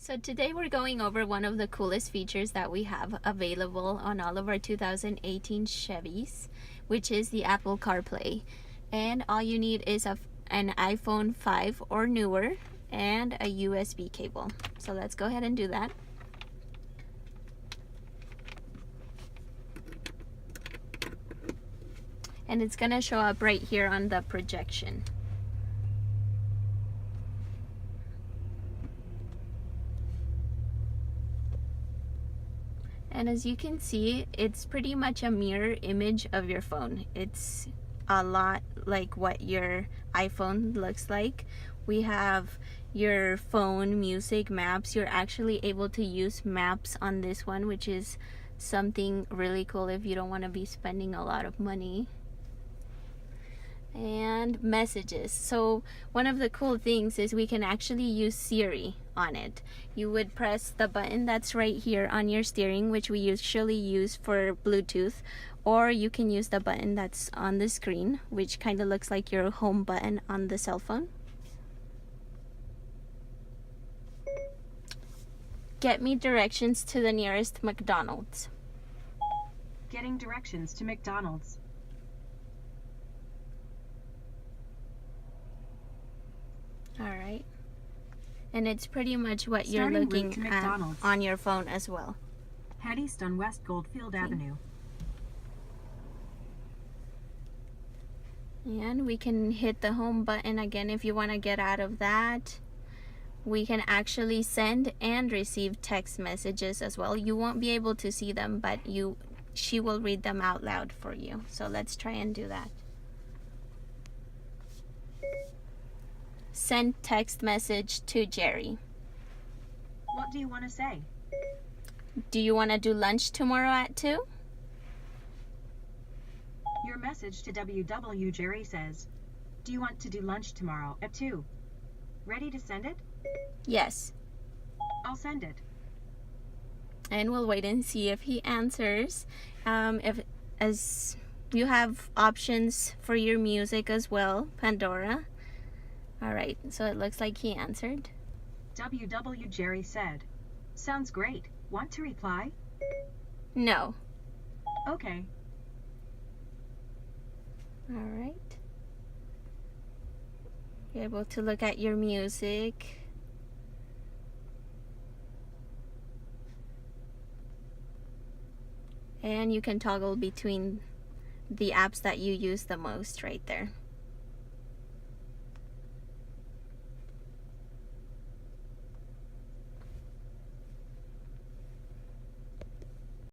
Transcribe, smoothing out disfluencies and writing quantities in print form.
So today we're going over one of the coolest features that we have available on all of our 2018 Chevys, which is the Apple CarPlay. And all you need is an iPhone 5 or newer and a USB cable. So let's go ahead and do that. And it's gonna show up right here on the projection. And as you can see, it's pretty much a mirror image of your phone. It's a lot like what your iPhone looks like. We have your phone, music, maps. You're actually able to use maps on this one, which is something really cool if you don't want to be spending a lot of money. And messages. So one of the cool things is we can actually use Siri on it. You would press the button that's right here on your steering, which we usually use for Bluetooth, or you can use the button that's on the screen, which kind of looks like your home button on the cell phone. Get me directions to the nearest McDonald's. Getting directions to McDonald's. Alright, and it's pretty much what Starting you're route looking to at McDonald's. on your phone as well. Head east on West Goldfield Avenue. And we can hit the home button again if you want to get out of that. We can actually send and receive text messages as well. You won't be able to see them, but she will read them out loud for you. So let's try and do that. Send text message to Jerry. What do you want to say? Do you want to do lunch tomorrow at 2? Your message to WW Jerry says, do you want to do lunch tomorrow at 2? Ready to send it? Yes. I'll send it. And we'll wait and see if he answers. As you have options for your music as well, Pandora. Alright, so it looks like he answered. WW Jerry said, sounds great. Want to reply? No. Okay. Alright. You're able to look at your music. And you can toggle between the apps that you use the most right there.